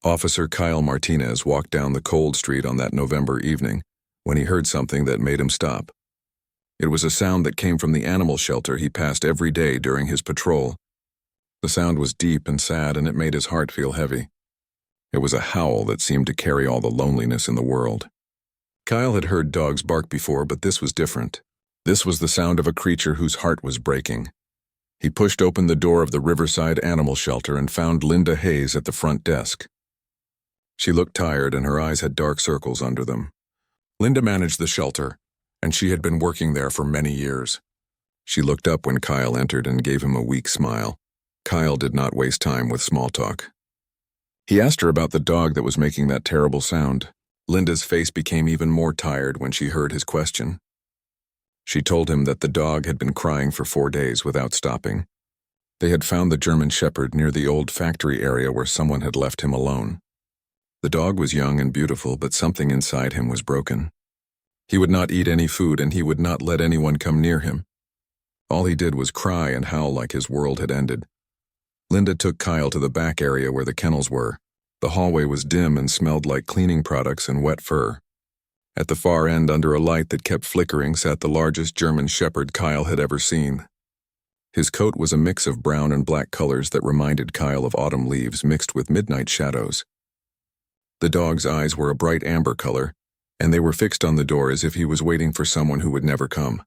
Officer Kyle Martinez walked down the cold street on that November evening when he heard something that made him stop. It was a sound that came from the animal shelter he passed every day during his patrol. The sound was deep and sad, and it made his heart feel heavy. It was a howl that seemed to carry all the loneliness in the world. Kyle had heard dogs bark before, but this was different. This was the sound of a creature whose heart was breaking. He pushed open the door of the Riverside Animal Shelter and found Linda Hayes at the front desk. She looked tired, and her eyes had dark circles under them. Linda managed the shelter, and she had been working there for many years. She looked up when Kyle entered and gave him a weak smile. Kyle did not waste time with small talk. He asked her about the dog that was making that terrible sound. Linda's face became even more tired when she heard his question. She told him that the dog had been crying for 4 days without stopping. They had found the German Shepherd near the old factory area where someone had left him alone. The dog was young and beautiful, but something inside him was broken. He would not eat any food, and he would not let anyone come near him. All he did was cry and howl like his world had ended. Linda took Kyle to the back area where the kennels were. The hallway was dim and smelled like cleaning products and wet fur. At the far end, under a light that kept flickering, sat the largest German Shepherd Kyle had ever seen. His coat was a mix of brown and black colors that reminded Kyle of autumn leaves mixed with midnight shadows. The dog's eyes were a bright amber color, and they were fixed on the door as if he was waiting for someone who would never come.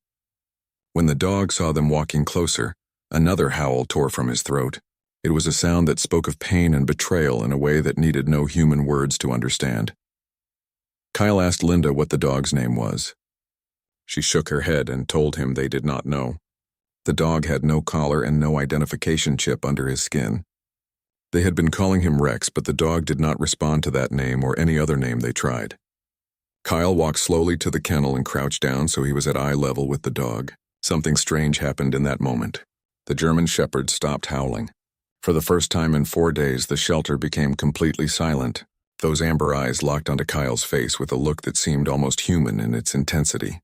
When the dog saw them walking closer, another howl tore from his throat. It was a sound that spoke of pain and betrayal in a way that needed no human words to understand. Kyle asked Linda what the dog's name was. She shook her head and told him they did not know. The dog had no collar and no identification chip under his skin. They had been calling him Rex, but the dog did not respond to that name or any other name they tried. Kyle walked slowly to the kennel and crouched down so he was at eye level with the dog. Something strange happened in that moment. The German Shepherd stopped howling. For the first time in 4 days, the shelter became completely silent. Those amber eyes locked onto Kyle's face with a look that seemed almost human in its intensity.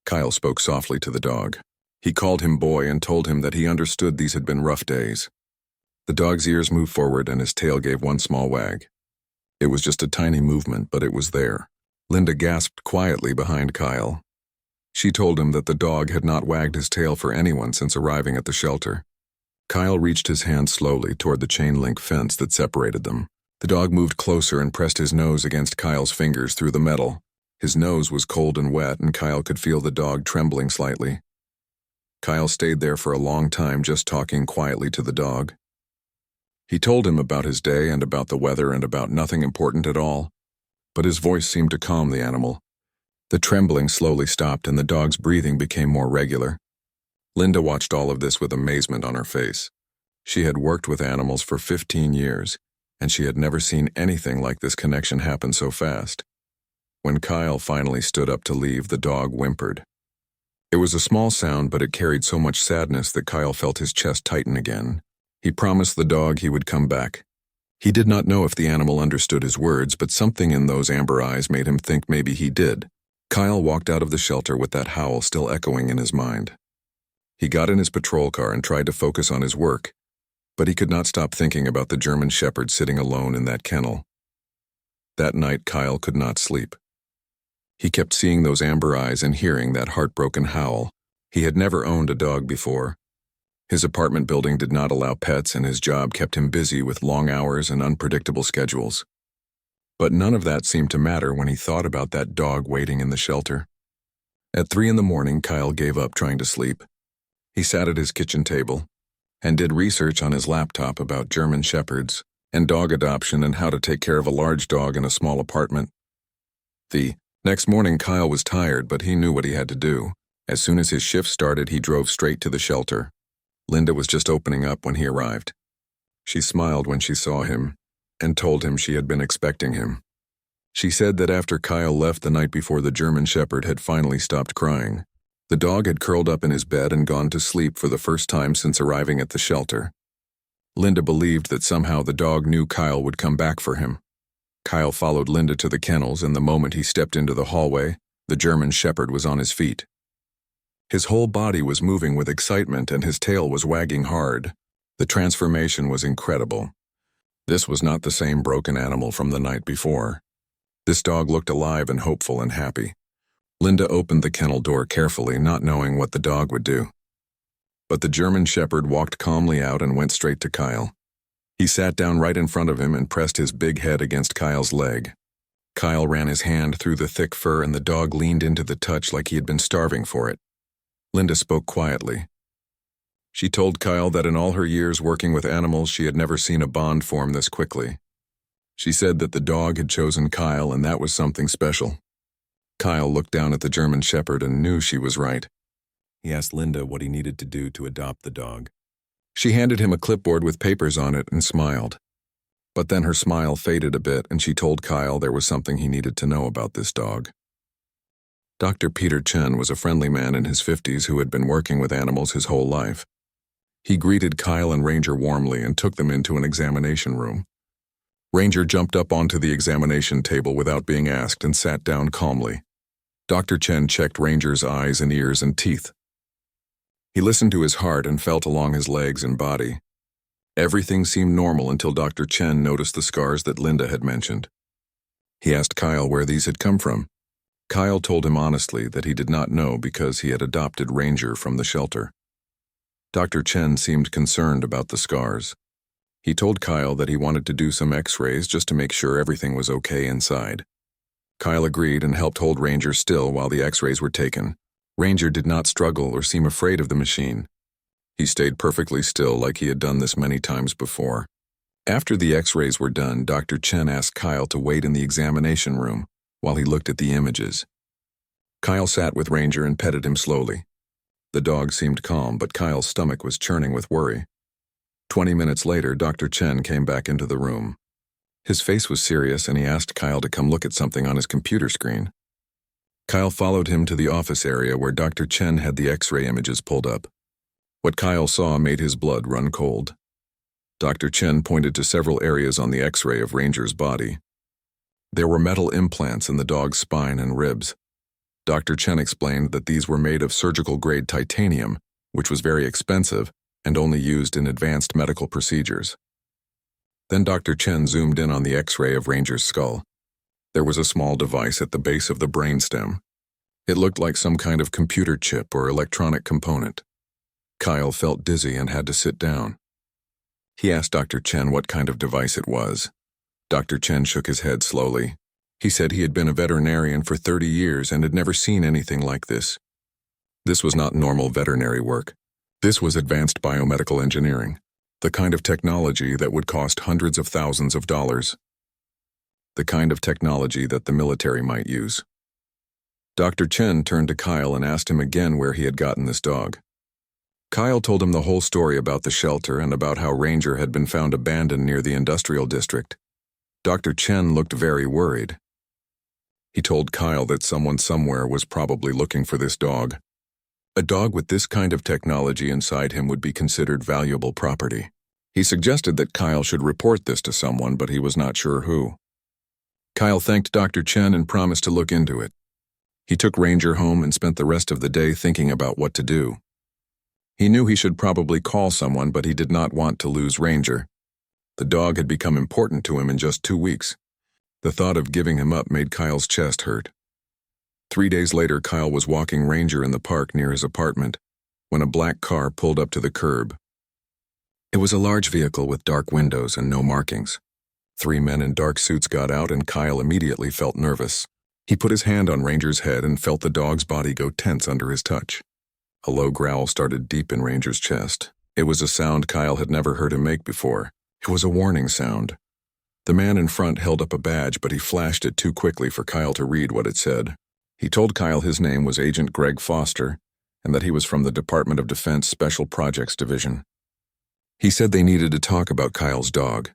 Kyle spoke softly to the dog. He called him boy and told him that he understood these had been rough days. The dog's ears moved forward and his tail gave one small wag. It was just a tiny movement, but it was there. Linda gasped quietly behind Kyle. She told him that the dog had not wagged his tail for anyone since arriving at the shelter. Kyle reached his hand slowly toward the chain-link fence that separated them. The dog moved closer and pressed his nose against Kyle's fingers through the metal. His nose was cold and wet, and Kyle could feel the dog trembling slightly. Kyle stayed there for a long time, just talking quietly to the dog. He told him about his day and about the weather and about nothing important at all, but his voice seemed to calm the animal. The trembling slowly stopped and the dog's breathing became more regular. Linda watched all of this with amazement on her face. She had worked with animals for 15 years, and she had never seen anything like this connection happen so fast. When Kyle finally stood up to leave, the dog whimpered. It was a small sound, but it carried so much sadness that Kyle felt his chest tighten again. He promised the dog he would come back. He did not know if the animal understood his words, but something in those amber eyes made him think maybe he did. Kyle walked out of the shelter with that howl still echoing in his mind. He got in his patrol car and tried to focus on his work, but he could not stop thinking about the German Shepherd sitting alone in that kennel. That night, Kyle could not sleep. He kept seeing those amber eyes and hearing that heartbroken howl. He had never owned a dog before. His apartment building did not allow pets, and his job kept him busy with long hours and unpredictable schedules. But none of that seemed to matter when he thought about that dog waiting in the shelter. At 3 in the morning, Kyle gave up trying to sleep. He sat at his kitchen table and did research on his laptop about German Shepherds and dog adoption and how to take care of a large dog in a small apartment. The next morning, Kyle was tired, but he knew what he had to do. As soon as his shift started, he drove straight to the shelter. Linda was just opening up when he arrived. She smiled when she saw him and told him she had been expecting him. She said that after Kyle left the night before, the German Shepherd had finally stopped crying. The dog had curled up in his bed and gone to sleep for the first time since arriving at the shelter. Linda believed that somehow the dog knew Kyle would come back for him. Kyle followed Linda to the kennels, and the moment he stepped into the hallway, the German Shepherd was on his feet. His whole body was moving with excitement and his tail was wagging hard. The transformation was incredible. This was not the same broken animal from the night before. This dog looked alive and hopeful and happy. Linda opened the kennel door carefully, not knowing what the dog would do. But the German Shepherd walked calmly out and went straight to Kyle. He sat down right in front of him and pressed his big head against Kyle's leg. Kyle ran his hand through the thick fur and the dog leaned into the touch like he had been starving for it. Linda spoke quietly. She told Kyle that in all her years working with animals, she had never seen a bond form this quickly. She said that the dog had chosen Kyle, and that was something special. Kyle looked down at the German Shepherd and knew she was right. He asked Linda what he needed to do to adopt the dog. She handed him a clipboard with papers on it and smiled. But then her smile faded a bit and she told Kyle there was something he needed to know about this dog. Dr. Peter Chen was a friendly man in his 50s who had been working with animals his whole life. He greeted Kyle and Ranger warmly and took them into an examination room. Ranger jumped up onto the examination table without being asked and sat down calmly. Dr. Chen checked Ranger's eyes and ears and teeth. He listened to his heart and felt along his legs and body. Everything seemed normal until Dr. Chen noticed the scars that Linda had mentioned. He asked Kyle where these had come from. Kyle told him honestly that he did not know because he had adopted Ranger from the shelter. Dr. Chen seemed concerned about the scars. He told Kyle that he wanted to do some x-rays just to make sure everything was okay inside. Kyle agreed and helped hold Ranger still while the x-rays were taken. Ranger did not struggle or seem afraid of the machine. He stayed perfectly still like he had done this many times before. After the x-rays were done, Dr. Chen asked Kyle to wait in the examination room while he looked at the images. Kyle sat with Ranger and petted him slowly. The dog seemed calm, but Kyle's stomach was churning with worry. 20 minutes later, Dr. Chen came back into the room. His face was serious and he asked Kyle to come look at something on his computer screen. Kyle followed him to the office area where Dr. Chen had the x-ray images pulled up. What Kyle saw made his blood run cold. Dr. Chen pointed to several areas on the x-ray of Ranger's body. There were metal implants in the dog's spine and ribs. Dr. Chen explained that these were made of surgical-grade titanium, which was very expensive and only used in advanced medical procedures. Then Dr. Chen zoomed in on the x-ray of Ranger's skull. There was a small device at the base of the brainstem. It looked like some kind of computer chip or electronic component. Kyle felt dizzy and had to sit down. He asked Dr. Chen what kind of device it was. Dr. Chen shook his head slowly. He said he had been a veterinarian for 30 years and had never seen anything like this. This was not normal veterinary work. This was advanced biomedical engineering, the kind of technology that would cost hundreds of thousands of dollars. The kind of technology that the military might use. Dr. Chen turned to Kyle and asked him again where he had gotten this dog. Kyle told him the whole story about the shelter and about how Ranger had been found abandoned near the industrial district. Dr. Chen looked very worried. He told Kyle that someone somewhere was probably looking for this dog. A dog with this kind of technology inside him would be considered valuable property. He suggested that Kyle should report this to someone, but he was not sure who. Kyle thanked Dr. Chen and promised to look into it. He took Ranger home and spent the rest of the day thinking about what to do. He knew he should probably call someone, but he did not want to lose Ranger. The dog had become important to him in just 2 weeks. The thought of giving him up made Kyle's chest hurt. 3 days later, Kyle was walking Ranger in the park near his apartment when a black car pulled up to the curb. It was a large vehicle with dark windows and no markings. 3 men in dark suits got out and Kyle immediately felt nervous. He put his hand on Ranger's head and felt the dog's body go tense under his touch. A low growl started deep in Ranger's chest. It was a sound Kyle had never heard him make before. It was a warning sound. The man in front held up a badge, but he flashed it too quickly for Kyle to read what it said. He told Kyle his name was Agent Greg Foster and that he was from the Department of Defense Special Projects Division. He said they needed to talk about Kyle's dog.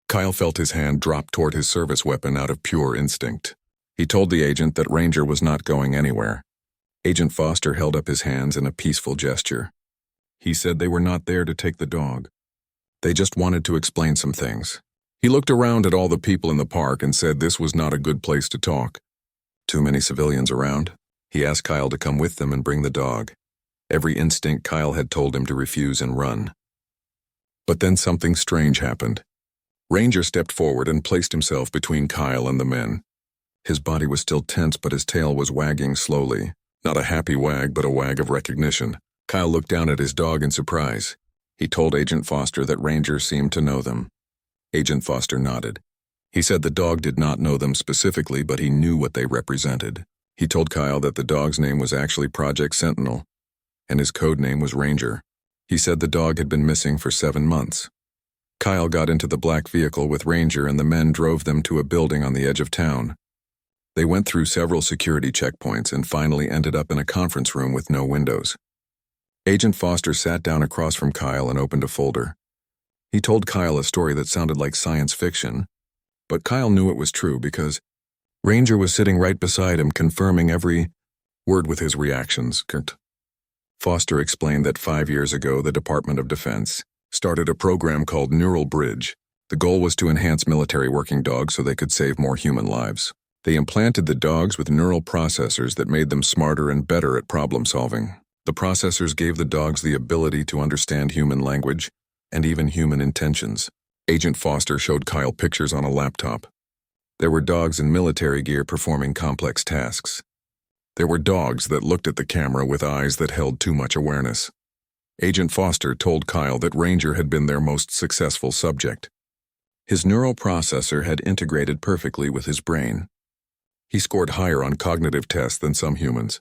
Kyle felt his hand drop toward his service weapon out of pure instinct. He told the agent that Ranger was not going anywhere. Agent Foster held up his hands in a peaceful gesture. He said they were not there to take the dog. They just wanted to explain some things. He looked around at all the people in the park and said this was not a good place to talk. Too many civilians around? He asked Kyle to come with them and bring the dog. Every instinct Kyle had told him to refuse and run. But then something strange happened. Ranger stepped forward and placed himself between Kyle and the men. His body was still tense, but his tail was wagging slowly. Not a happy wag, but a wag of recognition. Kyle looked down at his dog in surprise. He told Agent Foster that Ranger seemed to know them. Agent Foster nodded. He said the dog did not know them specifically, but he knew what they represented. He told Kyle that the dog's name was actually Project Sentinel, and his code name was Ranger. He said the dog had been missing for 7 months. Kyle got into the black vehicle with Ranger, and the men drove them to a building on the edge of town. They went through several security checkpoints and finally ended up in a conference room with no windows. Agent Foster sat down across from Kyle and opened a folder. He told Kyle a story that sounded like science fiction, but Kyle knew it was true because Ranger was sitting right beside him, confirming every word with his reactions. Foster explained that 5 years ago the Department of Defense started a program called Neural Bridge. The goal was to enhance military working dogs so they could save more human lives. They implanted the dogs with neural processors that made them smarter and better at problem solving. The processors gave the dogs the ability to understand human language and even human intentions. Agent Foster showed Kyle pictures on a laptop. There were dogs in military gear performing complex tasks. There were dogs that looked at the camera with eyes that held too much awareness. Agent Foster told Kyle that Ranger had been their most successful subject. His neural processor had integrated perfectly with his brain. He scored higher on cognitive tests than some humans.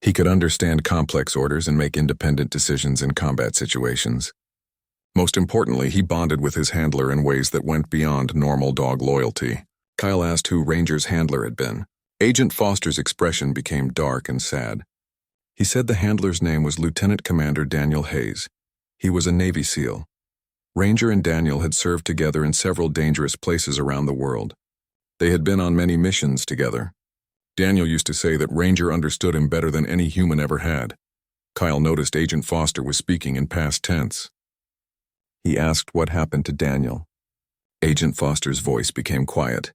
He could understand complex orders and make independent decisions in combat situations. Most importantly, he bonded with his handler in ways that went beyond normal dog loyalty. Kyle asked who Ranger's handler had been. Agent Foster's expression became dark and sad. He said the handler's name was Lieutenant Commander Daniel Hayes. He was a Navy SEAL. Ranger and Daniel had served together in several dangerous places around the world. They had been on many missions together. Daniel used to say that Ranger understood him better than any human ever had. Kyle noticed Agent Foster was speaking in past tense. He asked what happened to Daniel. Agent Foster's voice became quiet.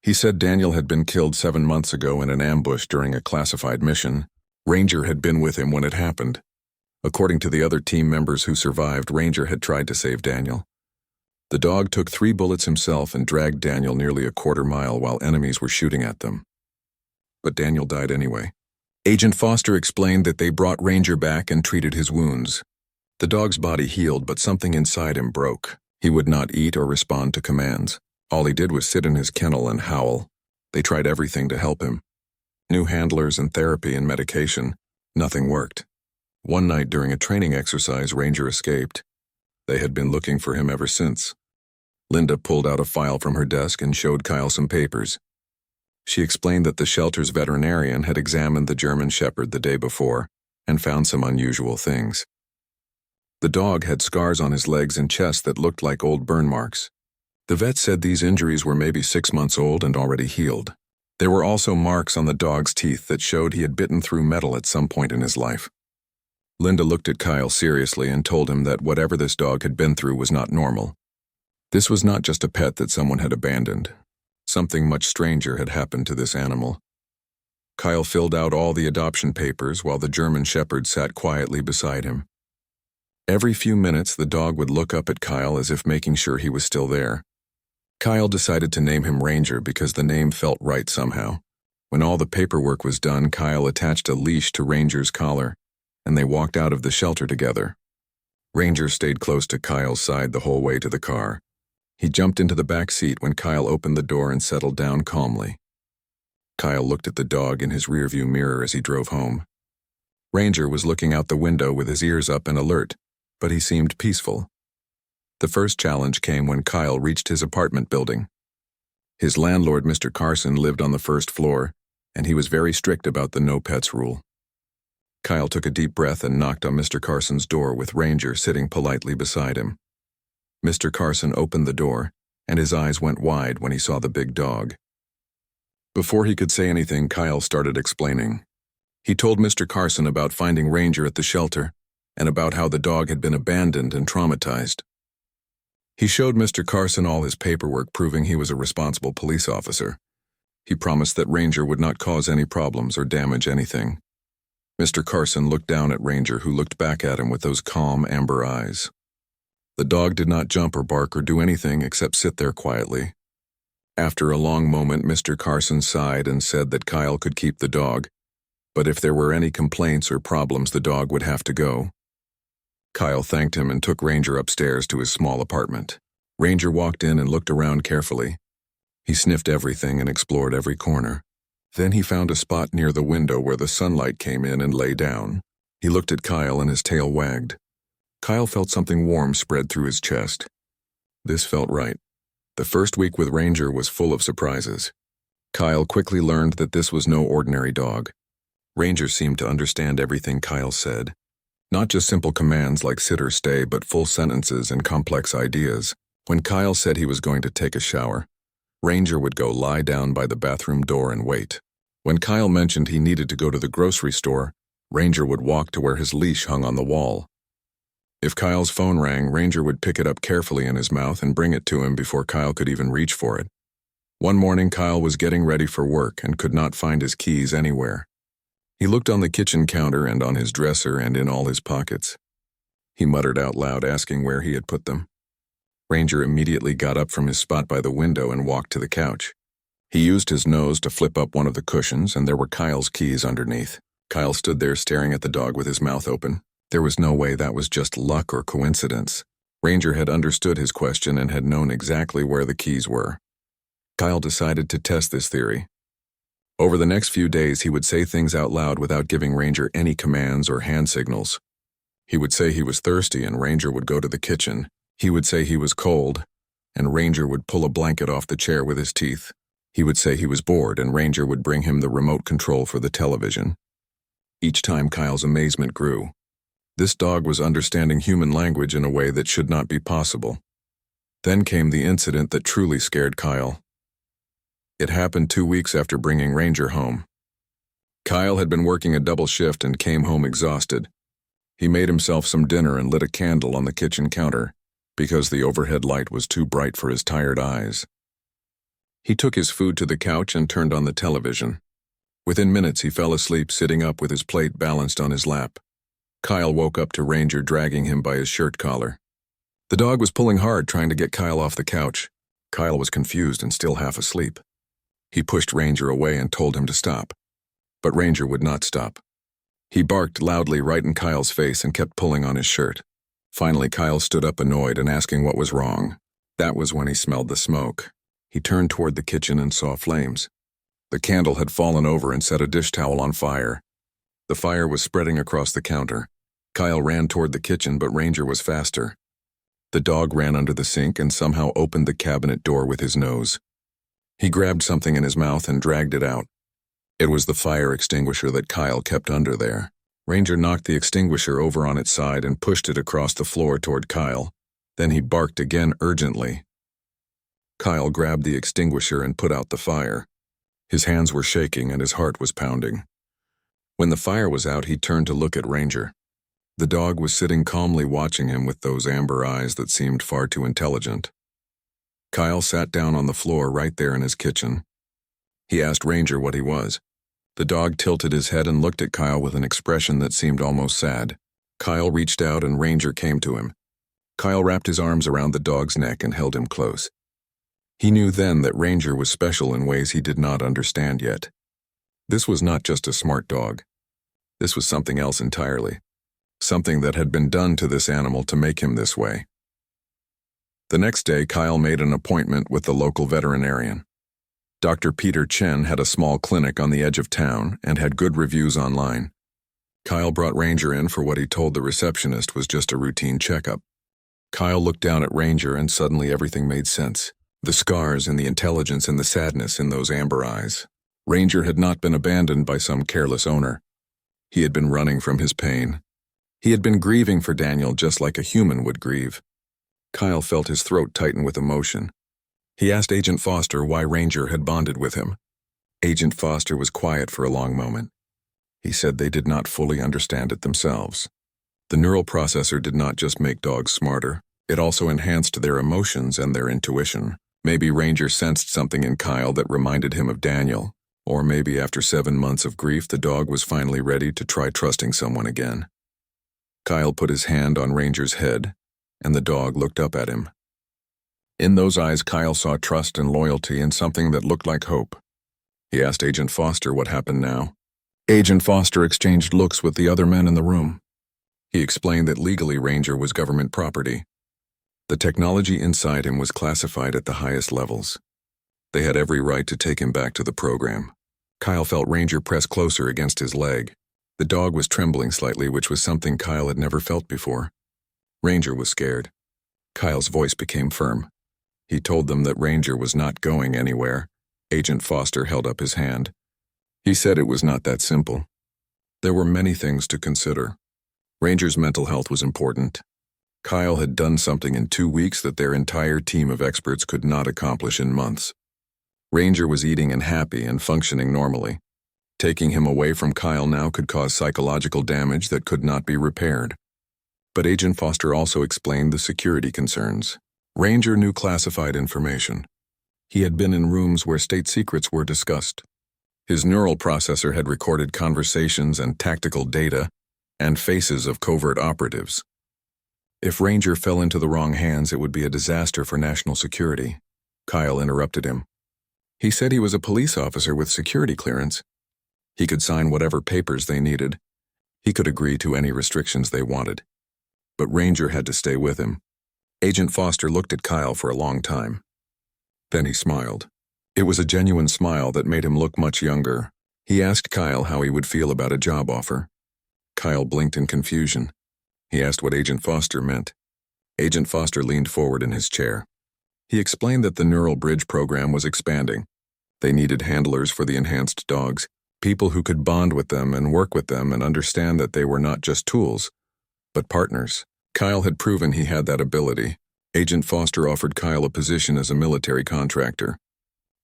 He said Daniel had been killed 7 months ago in an ambush during a classified mission. Ranger had been with him when it happened. According to the other team members who survived, Ranger had tried to save Daniel. The dog took 3 bullets himself and dragged Daniel nearly a quarter mile while enemies were shooting at them. But Daniel died anyway. Agent Foster explained that they brought Ranger back and treated his wounds. The dog's body healed, but something inside him broke. He would not eat or respond to commands. All he did was sit in his kennel and howl. They tried everything to help him. New handlers and therapy and medication. Nothing worked. One night during a training exercise, Ranger escaped. They had been looking for him ever since. Linda pulled out a file from her desk and showed Kyle some papers. She explained that the shelter's veterinarian had examined the German Shepherd the day before and found some unusual things. The dog had scars on his legs and chest that looked like old burn marks. The vet said these injuries were maybe 6 months old and already healed. There were also marks on the dog's teeth that showed he had bitten through metal at some point in his life. Linda looked at Kyle seriously and told him that whatever this dog had been through was not normal. This was not just a pet that someone had abandoned. Something much stranger had happened to this animal. Kyle filled out all the adoption papers while the German Shepherd sat quietly beside him. Every few minutes, the dog would look up at Kyle as if making sure he was still there. Kyle decided to name him Ranger because the name felt right somehow. When all the paperwork was done, Kyle attached a leash to Ranger's collar, and they walked out of the shelter together. Ranger stayed close to Kyle's side the whole way to the car. He jumped into the back seat when Kyle opened the door and settled down calmly. Kyle looked at the dog in his rearview mirror as he drove home. Ranger was looking out the window with his ears up and alert, but he seemed peaceful. The first challenge came when Kyle reached his apartment building. His landlord, Mr. Carson, lived on the first floor, and he was very strict about the no pets rule. Kyle took a deep breath and knocked on Mr. Carson's door with Ranger sitting politely beside him. Mr. Carson opened the door, and his eyes went wide when he saw the big dog. Before he could say anything, Kyle started explaining. He told Mr. Carson about finding Ranger at the shelter and about how the dog had been abandoned and traumatized. He showed Mr. Carson all his paperwork proving he was a responsible police officer. He promised that Ranger would not cause any problems or damage anything. Mr. Carson looked down at Ranger, who looked back at him with those calm amber eyes. The dog did not jump or bark or do anything except sit there quietly. After a long moment, Mr. Carson sighed and said that Kyle could keep the dog, but if there were any complaints or problems, the dog would have to go. Kyle thanked him and took Ranger upstairs to his small apartment. Ranger walked in and looked around carefully. He sniffed everything and explored every corner. Then he found a spot near the window where the sunlight came in and lay down. He looked at Kyle and his tail wagged. Kyle felt something warm spread through his chest. This felt right. The first week with Ranger was full of surprises. Kyle quickly learned that this was no ordinary dog. Ranger seemed to understand everything Kyle said. Not just simple commands like sit or stay, but full sentences and complex ideas. When Kyle said he was going to take a shower, Ranger would go lie down by the bathroom door and wait. When Kyle mentioned he needed to go to the grocery store, Ranger would walk to where his leash hung on the wall. If Kyle's phone rang, Ranger would pick it up carefully in his mouth and bring it to him before Kyle could even reach for it. One morning, Kyle was getting ready for work and could not find his keys anywhere. He looked on the kitchen counter and on his dresser and in all his pockets. He muttered out loud, asking where he had put them. Ranger immediately got up from his spot by the window and walked to the couch. He used his nose to flip up one of the cushions, and there were Kyle's keys underneath. Kyle stood there staring at the dog with his mouth open. There was no way that was just luck or coincidence. Ranger had understood his question and had known exactly where the keys were. Kyle decided to test this theory. Over the next few days, he would say things out loud without giving Ranger any commands or hand signals. He would say he was thirsty and Ranger would go to the kitchen. He would say he was cold, and Ranger would pull a blanket off the chair with his teeth. He would say he was bored, and Ranger would bring him the remote control for the television. Each time, Kyle's amazement grew. This dog was understanding human language in a way that should not be possible. Then came the incident that truly scared Kyle. It happened 2 weeks after bringing Ranger home. Kyle had been working a double shift and came home exhausted. He made himself some dinner and lit a candle on the kitchen counter because the overhead light was too bright for his tired eyes. He took his food to the couch and turned on the television. Within minutes, he fell asleep sitting up with his plate balanced on his lap. Kyle woke up to Ranger dragging him by his shirt collar. The dog was pulling hard, trying to get Kyle off the couch. Kyle was confused and still half asleep. He pushed Ranger away and told him to stop. But Ranger would not stop. He barked loudly right in Kyle's face and kept pulling on his shirt. Finally, Kyle stood up annoyed and asking what was wrong. That was when he smelled the smoke. He turned toward the kitchen and saw flames. The candle had fallen over and set a dish towel on fire. The fire was spreading across the counter. Kyle ran toward the kitchen, but Ranger was faster. The dog ran under the sink and somehow opened the cabinet door with his nose. He grabbed something in his mouth and dragged it out. It was the fire extinguisher that Kyle kept under there. Ranger knocked the extinguisher over on its side and pushed it across the floor toward Kyle. Then he barked again urgently. Kyle grabbed the extinguisher and put out the fire. His hands were shaking and his heart was pounding. When the fire was out, he turned to look at Ranger. The dog was sitting calmly watching him with those amber eyes that seemed far too intelligent. Kyle sat down on the floor right there in his kitchen. He asked Ranger what he was. The dog tilted his head and looked at Kyle with an expression that seemed almost sad. Kyle reached out and Ranger came to him. Kyle wrapped his arms around the dog's neck and held him close. He knew then that Ranger was special in ways he did not understand yet. This was not just a smart dog. This was something else entirely. Something that had been done to this animal to make him this way. The next day, Kyle made an appointment with the local veterinarian. Dr. Peter Chen had a small clinic on the edge of town and had good reviews online. Kyle brought Ranger in for what he told the receptionist was just a routine checkup. Kyle looked down at Ranger and suddenly everything made sense. The scars and the intelligence and the sadness in those amber eyes. Ranger had not been abandoned by some careless owner. He had been running from his pain. He had been grieving for Daniel just like a human would grieve. Kyle felt his throat tighten with emotion. He asked Agent Foster why Ranger had bonded with him. Agent Foster was quiet for a long moment. He said they did not fully understand it themselves. The neural processor did not just make dogs smarter, it also enhanced their emotions and their intuition. Maybe Ranger sensed something in Kyle that reminded him of Daniel, or maybe after 7 months of grief, the dog was finally ready to try trusting someone again. Kyle put his hand on Ranger's head. and the dog looked up at him. In those eyes, Kyle saw trust and loyalty and something that looked like hope. He asked Agent Foster what happened now. Agent Foster exchanged looks with the other men in the room. He explained that legally Ranger was government property. The technology inside him was classified at the highest levels. They had every right to take him back to the program. Kyle felt Ranger press closer against his leg. The dog was trembling slightly, which was something Kyle had never felt before. Ranger was scared. Kyle's voice became firm. He told them that Ranger was not going anywhere. Agent Foster held up his hand. He said it was not that simple. There were many things to consider. Ranger's mental health was important. Kyle had done something in 2 weeks that their entire team of experts could not accomplish in months. Ranger was eating and happy and functioning normally. Taking him away from Kyle now could cause psychological damage that could not be repaired. But Agent Foster also explained the security concerns. Ranger knew classified information. He had been in rooms where state secrets were discussed. His neural processor had recorded conversations and tactical data and faces of covert operatives. If Ranger fell into the wrong hands, it would be a disaster for national security. Kyle interrupted him. He said he was a police officer with security clearance. He could sign whatever papers they needed. He could agree to any restrictions they wanted. But Ranger had to stay with him. Agent Foster looked at Kyle for a long time. Then he smiled. It was a genuine smile that made him look much younger. He asked Kyle how he would feel about a job offer. Kyle blinked in confusion. He asked what Agent Foster meant. Agent Foster leaned forward in his chair. He explained that the Neural Bridge program was expanding. They needed handlers for the enhanced dogs, people who could bond with them and work with them and understand that they were not just tools, but partners. Kyle had proven he had that ability. Agent Foster offered Kyle a position as a military contractor.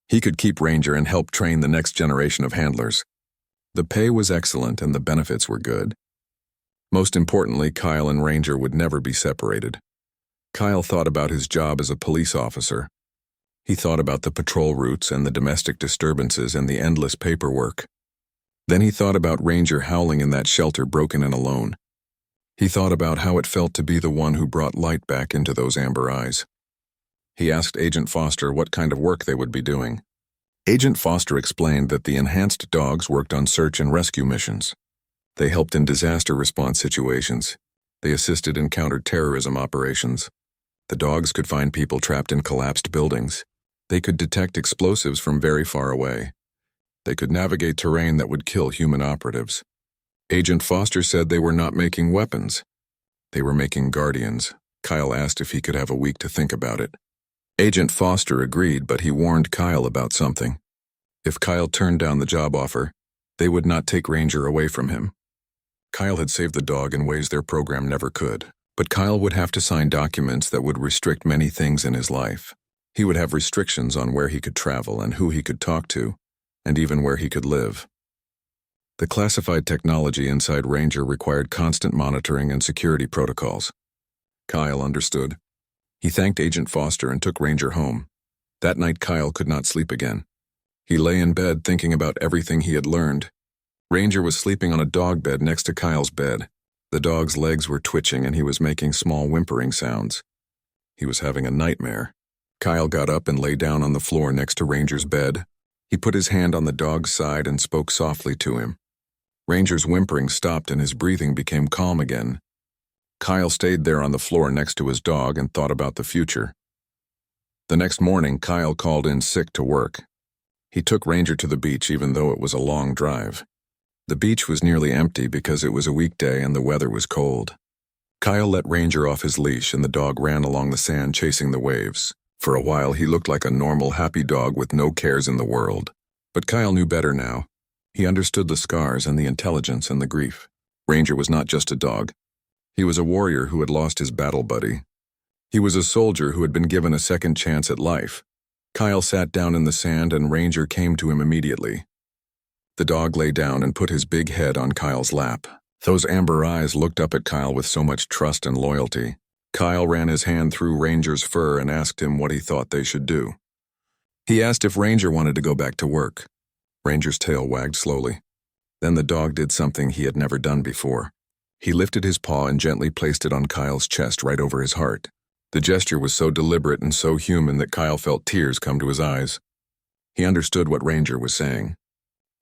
He could keep Ranger and help train the next generation of handlers. The pay was excellent and the benefits were good. Most importantly, Kyle and Ranger would never be separated. Kyle thought about his job as a police officer. He thought about the patrol routes and the domestic disturbances and the endless paperwork. Then he thought about Ranger howling in that shelter, broken and alone. He thought about how it felt to be the one who brought light back into those amber eyes. He asked Agent Foster what kind of work they would be doing. Agent Foster explained that the enhanced dogs worked on search and rescue missions. They helped in disaster response situations. They assisted in counter-terrorism operations. The dogs could find people trapped in collapsed buildings. They could detect explosives from very far away. They could navigate terrain that would kill human operatives. Agent Foster said they were not making weapons. They were making guardians. Kyle asked if he could have a week to think about it. Agent Foster agreed, but he warned Kyle about something. If Kyle turned down the job offer, they would not take Ranger away from him. Kyle had saved the dog in ways their program never could, but Kyle would have to sign documents that would restrict many things in his life. He would have restrictions on where he could travel and who he could talk to, and even where he could live. The classified technology inside Ranger required constant monitoring and security protocols. Kyle understood. He thanked Agent Foster and took Ranger home. That night, Kyle could not sleep again. He lay in bed thinking about everything he had learned. Ranger was sleeping on a dog bed next to Kyle's bed. The dog's legs were twitching and he was making small whimpering sounds. He was having a nightmare. Kyle got up and lay down on the floor next to Ranger's bed. He put his hand on the dog's side and spoke softly to him. Ranger's whimpering stopped and his breathing became calm again. Kyle stayed there on the floor next to his dog and thought about the future. The next morning, Kyle called in sick to work. He took Ranger to the beach even though it was a long drive. The beach was nearly empty because it was a weekday and the weather was cold. Kyle let Ranger off his leash and the dog ran along the sand chasing the waves. For a while, he looked like a normal, happy dog with no cares in the world. But Kyle knew better now. He understood the scars and the intelligence and the grief. Ranger was not just a dog. He was a warrior who had lost his battle buddy. He was a soldier who had been given a second chance at life. Kyle sat down in the sand and Ranger came to him immediately. The dog lay down and put his big head on Kyle's lap. Those amber eyes looked up at Kyle with so much trust and loyalty. Kyle ran his hand through Ranger's fur and asked him what he thought they should do. He asked if Ranger wanted to go back to work. Ranger's tail wagged slowly. Then the dog did something he had never done before. He lifted his paw and gently placed it on Kyle's chest right over his heart. The gesture was so deliberate and so human that Kyle felt tears come to his eyes. He understood what Ranger was saying.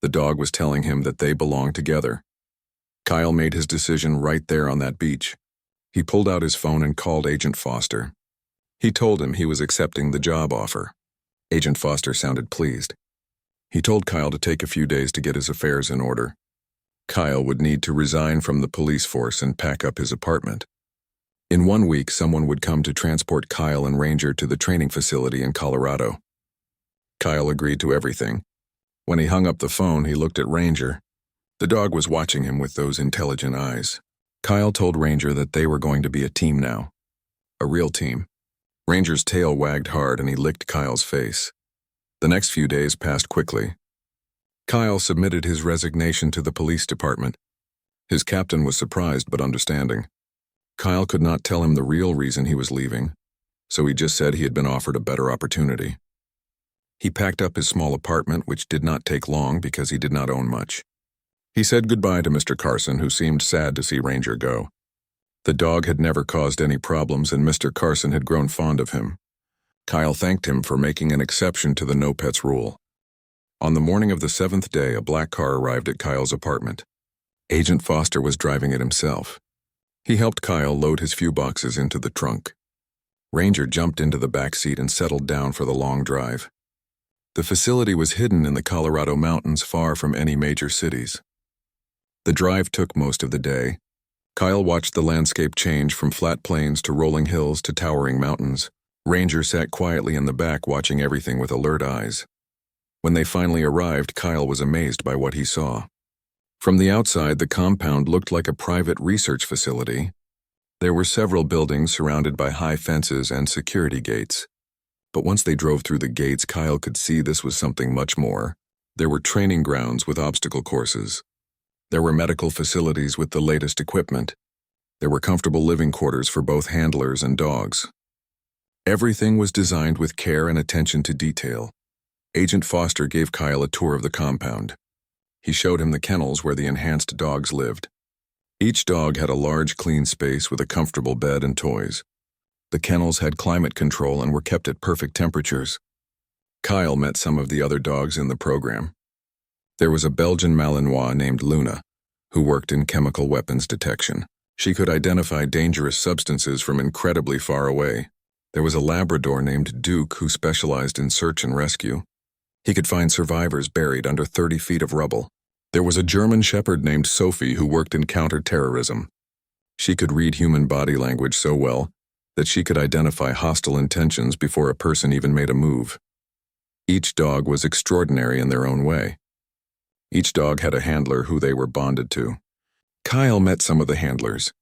The dog was telling him that they belonged together. Kyle made his decision right there on that beach. He pulled out his phone and called Agent Foster. He told him he was accepting the job offer. Agent Foster sounded pleased. He told Kyle to take a few days to get his affairs in order. Kyle would need to resign from the police force and pack up his apartment. In 1 week, someone would come to transport Kyle and Ranger to the training facility in Colorado. Kyle agreed to everything. When he hung up the phone, he looked at Ranger. The dog was watching him with those intelligent eyes. Kyle told Ranger that they were going to be a team now. A real team. Ranger's tail wagged hard and he licked Kyle's face. The next few days passed quickly. Kyle submitted his resignation to the police department. His captain was surprised but understanding. Kyle could not tell him the real reason he was leaving, so he just said he had been offered a better opportunity. He packed up his small apartment, which did not take long because he did not own much. He said goodbye to Mr. Carson, who seemed sad to see Ranger go. The dog had never caused any problems, and Mr. Carson had grown fond of him. Kyle thanked him for making an exception to the no pets rule. On the morning of the 7th day, a black car arrived at Kyle's apartment. Agent Foster was driving it himself. He helped Kyle load his few boxes into the trunk. Ranger jumped into the back seat and settled down for the long drive. The facility was hidden in the Colorado mountains, far from any major cities. The drive took most of the day. Kyle watched the landscape change from flat plains to rolling hills to towering mountains. Ranger sat quietly in the back watching everything with alert eyes. When they finally arrived, Kyle was amazed by what he saw. From the outside, the compound looked like a private research facility. There were several buildings surrounded by high fences and security gates. But once they drove through the gates, Kyle could see this was something much more. There were training grounds with obstacle courses. There were medical facilities with the latest equipment. There were comfortable living quarters for both handlers and dogs. Everything was designed with care and attention to detail. Agent Foster gave Kyle a tour of the compound. He showed him the kennels where the enhanced dogs lived. Each dog had a large, clean space with a comfortable bed and toys. The kennels had climate control and were kept at perfect temperatures. Kyle met some of the other dogs in the program. There was a Belgian Malinois named Luna, who worked in chemical weapons detection. She could identify dangerous substances from incredibly far away. There was a Labrador named Duke who specialized in search and rescue. He could find survivors buried under 30 feet of rubble. There was a German Shepherd named Sophie who worked in counter-terrorism. She could read human body language so well that she could identify hostile intentions before a person even made a move. Each dog was extraordinary in their own way. Each dog had a handler who they were bonded to. Kyle met some of the handlers.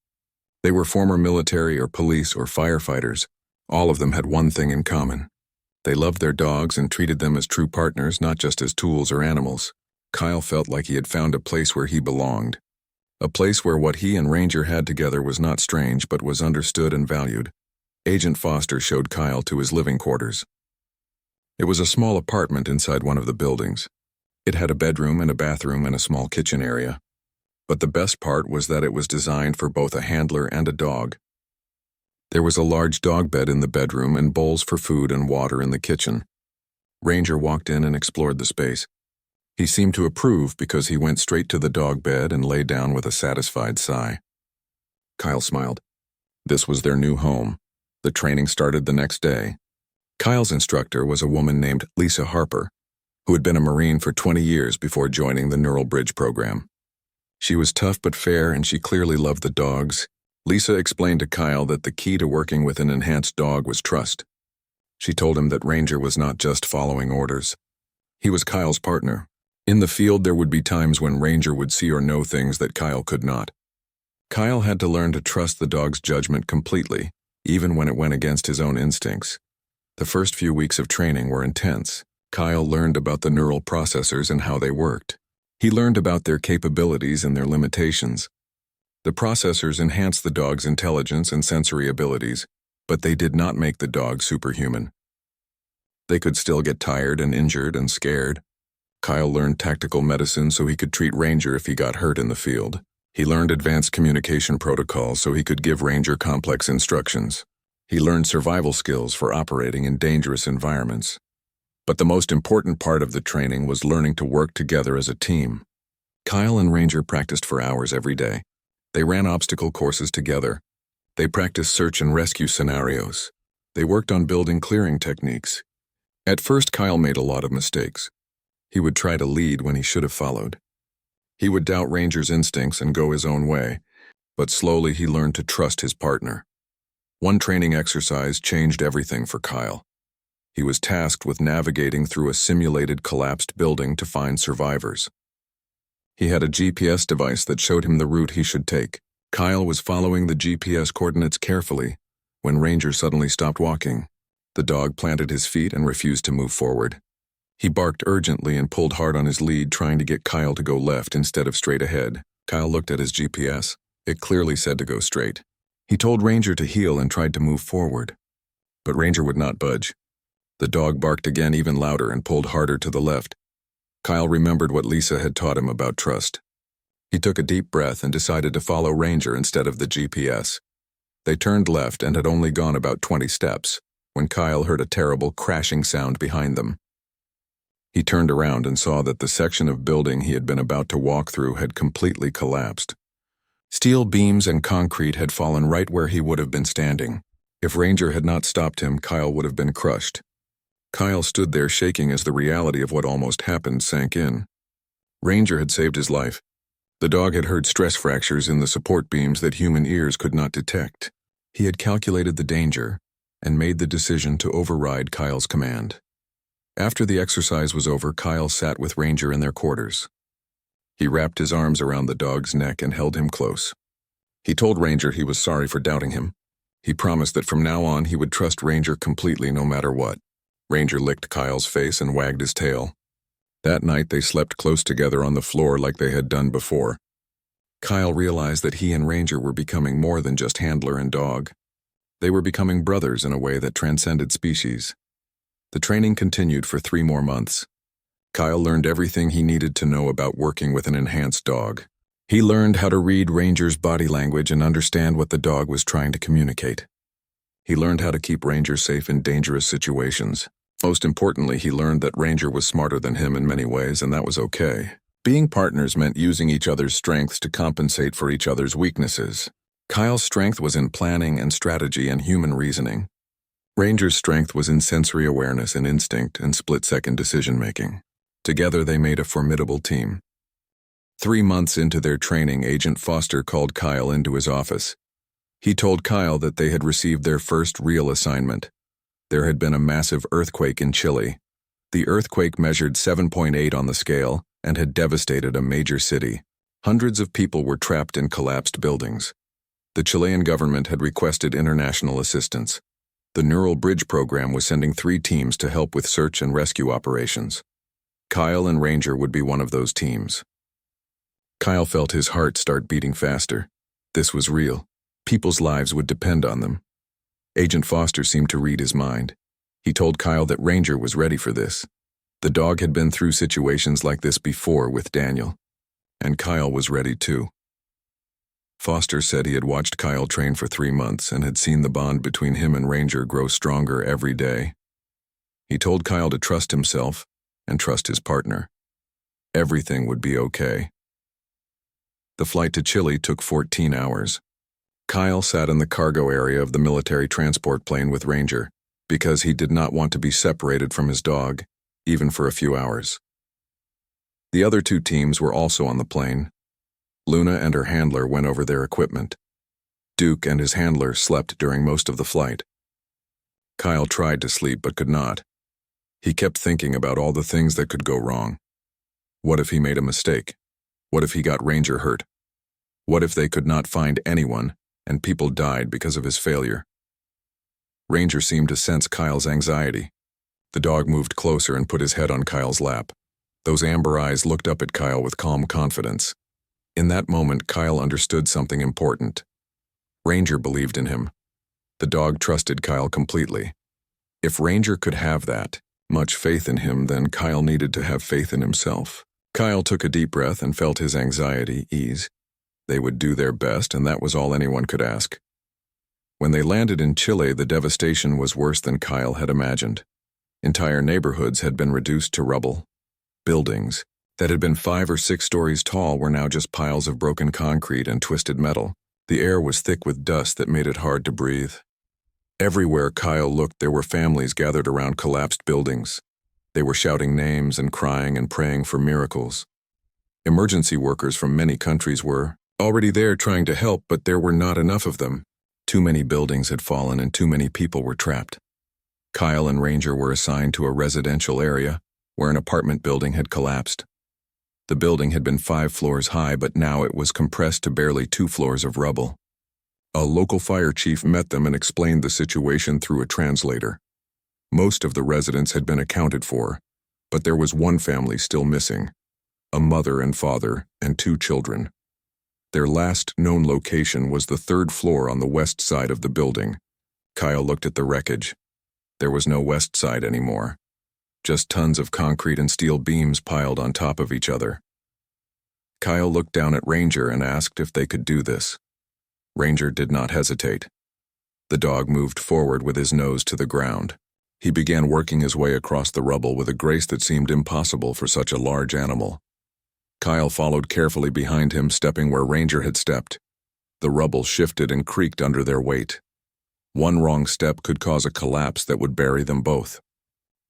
They were former military or police or firefighters. All of them had one thing in common. They loved their dogs and treated them as true partners, not just as tools or animals. Kyle felt like he had found a place where he belonged. A place where what he and Ranger had together was not strange but was understood and valued. Agent Foster showed Kyle to his living quarters. It was a small apartment inside one of the buildings. It had a bedroom and a bathroom and a small kitchen area. But the best part was that it was designed for both a handler and a dog. There was a large dog bed in the bedroom and bowls for food and water in the kitchen. Ranger walked in and explored the space. He seemed to approve because he went straight to the dog bed and lay down with a satisfied sigh. Kyle smiled. This was their new home. The training started the next day. Kyle's instructor was a woman named Lisa Harper, who had been a Marine for 20 years before joining the Neural Bridge program. She was tough but fair, and she clearly loved the dogs. Lisa explained to Kyle that the key to working with an enhanced dog was trust. She told him that Ranger was not just following orders. He was Kyle's partner. In the field, there would be times when Ranger would see or know things that Kyle could not. Kyle had to learn to trust the dog's judgment completely, even when it went against his own instincts. The first few weeks of training were intense. Kyle learned about the neural processors and how they worked. He learned about their capabilities and their limitations. The processors enhanced the dog's intelligence and sensory abilities, but they did not make the dog superhuman. They could still get tired and injured and scared. Kyle learned tactical medicine so he could treat Ranger if he got hurt in the field. He learned advanced communication protocols so he could give Ranger complex instructions. He learned survival skills for operating in dangerous environments. But the most important part of the training was learning to work together as a team. Kyle and Ranger practiced for hours every day. They ran obstacle courses together. They practiced search and rescue scenarios. They worked on building clearing techniques. At first, Kyle made a lot of mistakes. He would try to lead when he should have followed. He would doubt Ranger's instincts and go his own way, but slowly he learned to trust his partner. One training exercise changed everything for Kyle. He was tasked with navigating through a simulated collapsed building to find survivors. He had a GPS device that showed him the route he should take. Kyle was following the GPS coordinates carefully when Ranger suddenly stopped walking. The dog planted his feet and refused to move forward. He barked urgently and pulled hard on his lead, trying to get Kyle to go left instead of straight ahead. Kyle looked at his GPS. It clearly said to go straight. He told Ranger to heel and tried to move forward. But Ranger would not budge. The dog barked again, even louder, and pulled harder to the left. Kyle remembered what Lisa had taught him about trust. He took a deep breath and decided to follow Ranger instead of the GPS. They turned left and had only gone about 20 steps when Kyle heard a terrible crashing sound behind them. He turned around and saw that the section of building he had been about to walk through had completely collapsed. Steel beams and concrete had fallen right where he would have been standing. If Ranger had not stopped him, Kyle would have been crushed. Kyle stood there shaking as the reality of what almost happened sank in. Ranger had saved his life. The dog had heard stress fractures in the support beams that human ears could not detect. He had calculated the danger and made the decision to override Kyle's command. After the exercise was over, Kyle sat with Ranger in their quarters. He wrapped his arms around the dog's neck and held him close. He told Ranger he was sorry for doubting him. He promised that from now on he would trust Ranger completely no matter what. Ranger licked Kyle's face and wagged his tail. That night they slept close together on the floor like they had done before. Kyle realized that he and Ranger were becoming more than just handler and dog. They were becoming brothers in a way that transcended species. The training continued for 3 more months. Kyle learned everything he needed to know about working with an enhanced dog. He learned how to read Ranger's body language and understand what the dog was trying to communicate. He learned how to keep Ranger safe in dangerous situations. Most importantly, he learned that Ranger was smarter than him in many ways, and that was okay. Being partners meant using each other's strengths to compensate for each other's weaknesses. Kyle's strength was in planning and strategy and human reasoning. Ranger's strength was in sensory awareness and instinct and split-second decision-making. Together they made a formidable team. 3 months into their training, Agent Foster called Kyle into his office. He told Kyle that they had received their first real assignment. There had been a massive earthquake in Chile. The earthquake measured 7.8 on the scale and had devastated a major city. Hundreds of people were trapped in collapsed buildings. The Chilean government had requested international assistance. The Neural Bridge program was sending 3 teams to help with search and rescue operations. Kyle and Ranger would be one of those teams. Kyle felt his heart start beating faster. This was real. People's lives would depend on them. Agent Foster seemed to read his mind. He told Kyle that Ranger was ready for this. The dog had been through situations like this before with Daniel, and Kyle was ready too. Foster said he had watched Kyle train for 3 months and had seen the bond between him and Ranger grow stronger every day. He told Kyle to trust himself and trust his partner. Everything would be okay. The flight to Chile took 14 hours. Kyle sat in the cargo area of the military transport plane with Ranger because he did not want to be separated from his dog, even for a few hours. The other 2 teams were also on the plane. Luna and her handler went over their equipment. Duke and his handler slept during most of the flight. Kyle tried to sleep but could not. He kept thinking about all the things that could go wrong. What if he made a mistake? What if he got Ranger hurt? What if they could not find anyone and people died because of his failure? Ranger seemed to sense Kyle's anxiety. The dog moved closer and put his head on Kyle's lap. Those amber eyes looked up at Kyle with calm confidence. In that moment, Kyle understood something important. Ranger believed in him. The dog trusted Kyle completely. If Ranger could have that much faith in him, then Kyle needed to have faith in himself. Kyle took a deep breath and felt his anxiety ease. They would do their best, and that was all anyone could ask. When they landed in Chile, the devastation was worse than Kyle had imagined. Entire neighborhoods had been reduced to rubble. Buildings that had been 5 or 6 stories tall were now just piles of broken concrete and twisted metal. The air was thick with dust that made it hard to breathe. Everywhere Kyle looked, there were families gathered around collapsed buildings. They were shouting names and crying and praying for miracles. Emergency workers from many countries were already there trying to help, but there were not enough of them. Too many buildings had fallen and too many people were trapped. Kyle and Ranger were assigned to a residential area where an apartment building had collapsed. The building had been 5 floors high, but now it was compressed to barely 2 floors of rubble. A local fire chief met them and explained the situation through a translator. Most of the residents had been accounted for, but there was one family still missing: a mother and father and 2 children. Their last known location was the 3rd floor on the west side of the building. Kyle looked at the wreckage. There was no west side anymore. Just tons of concrete and steel beams piled on top of each other. Kyle looked down at Ranger and asked if they could do this. Ranger did not hesitate. The dog moved forward with his nose to the ground. He began working his way across the rubble with a grace that seemed impossible for such a large animal. Kyle followed carefully behind him, stepping where Ranger had stepped. The rubble shifted and creaked under their weight. One wrong step could cause a collapse that would bury them both.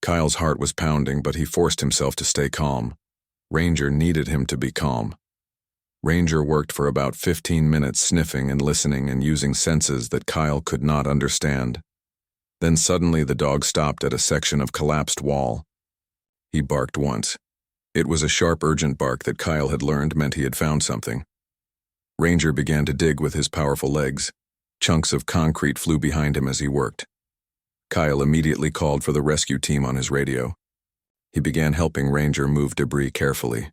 Kyle's heart was pounding, but he forced himself to stay calm. Ranger needed him to be calm. Ranger worked for about 15 minutes, sniffing and listening and using senses that Kyle could not understand. Then suddenly the dog stopped at a section of collapsed wall. He barked once. It was a sharp, urgent bark that Kyle had learned meant he had found something. Ranger began to dig with his powerful legs. Chunks of concrete flew behind him as he worked. Kyle immediately called for the rescue team on his radio. He began helping Ranger move debris carefully.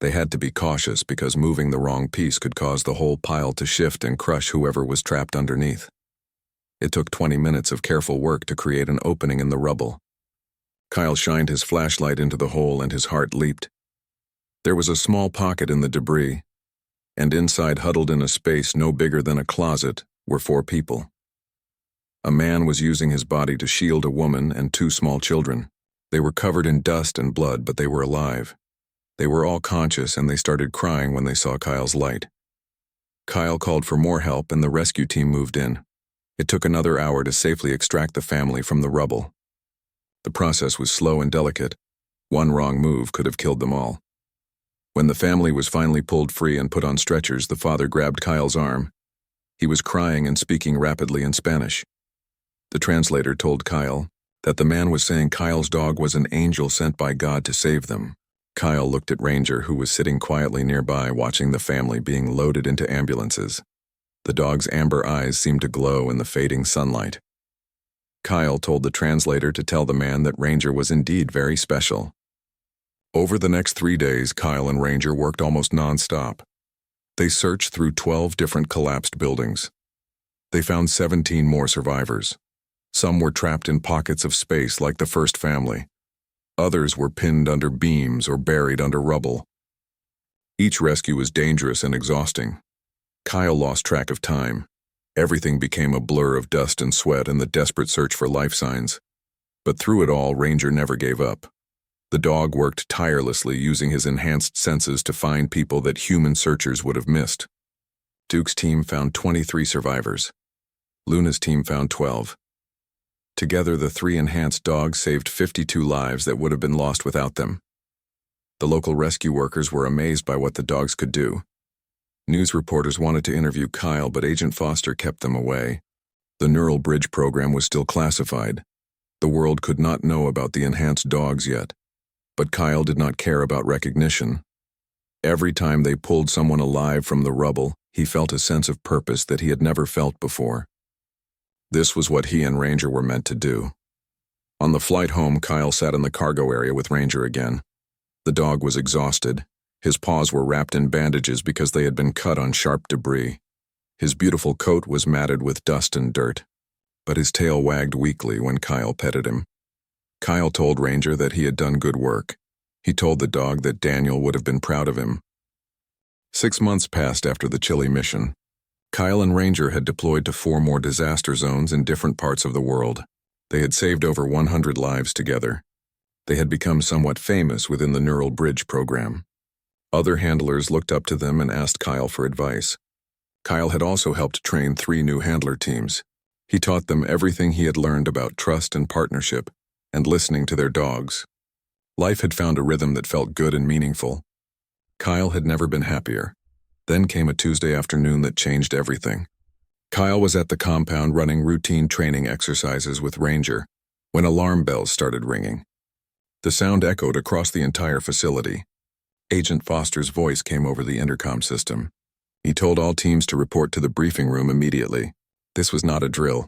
They had to be cautious because moving the wrong piece could cause the whole pile to shift and crush whoever was trapped underneath. It took 20 minutes of careful work to create an opening in the rubble. Kyle shined his flashlight into the hole and his heart leaped. There was a small pocket in the debris, and inside, huddled in a space no bigger than a closet, were 4 people. A man was using his body to shield a woman and 2 small children. They were covered in dust and blood, but they were alive. They were all conscious, and they started crying when they saw Kyle's light. Kyle called for more help, and the rescue team moved in. It took another hour to safely extract the family from the rubble. The process was slow and delicate. One wrong move could have killed them all. When the family was finally pulled free and put on stretchers, the father grabbed Kyle's arm. He was crying and speaking rapidly in Spanish. The translator told Kyle that the man was saying Kyle's dog was an angel sent by God to save them. Kyle looked at Ranger, who was sitting quietly nearby, watching the family being loaded into ambulances. The dog's amber eyes seemed to glow in the fading sunlight. Kyle told the translator to tell the man that Ranger was indeed very special. Over the next 3 days, Kyle and Ranger worked almost non-stop. They searched through 12 different collapsed buildings. They found 17 more survivors. Some were trapped in pockets of space like the first family. Others were pinned under beams or buried under rubble. Each rescue was dangerous and exhausting. Kyle lost track of time. Everything became a blur of dust and sweat in the desperate search for life signs. But through it all, Ranger never gave up. The dog worked tirelessly, using his enhanced senses to find people that human searchers would have missed. Duke's team found 23 survivors. Luna's team found 12. Together, the 3 enhanced dogs saved 52 lives that would have been lost without them. The local rescue workers were amazed by what the dogs could do. News reporters wanted to interview Kyle, but Agent Foster kept them away. The Neural Bridge program was still classified. The world could not know about the enhanced dogs yet. But Kyle did not care about recognition. Every time they pulled someone alive from the rubble, he felt a sense of purpose that he had never felt before. This was what he and Ranger were meant to do. On the flight home, Kyle sat in the cargo area with Ranger again. The dog was exhausted. His paws were wrapped in bandages because they had been cut on sharp debris. His beautiful coat was matted with dust and dirt, but his tail wagged weakly when Kyle petted him. Kyle told Ranger that he had done good work. He told the dog that Daniel would have been proud of him. 6 months passed after the Chile mission. Kyle and Ranger had deployed to 4 more disaster zones in different parts of the world. They had saved over 100 lives together. They had become somewhat famous within the Neural Bridge program. Other handlers looked up to them and asked Kyle for advice. Kyle had also helped train 3 new handler teams. He taught them everything he had learned about trust and partnership, and listening to their dogs. Life had found a rhythm that felt good and meaningful. Kyle had never been happier. Then came a Tuesday afternoon that changed everything. Kyle was at the compound running routine training exercises with Ranger when alarm bells started ringing. The sound echoed across the entire facility. Agent Foster's voice came over the intercom system. He told all teams to report to the briefing room immediately. This was not a drill.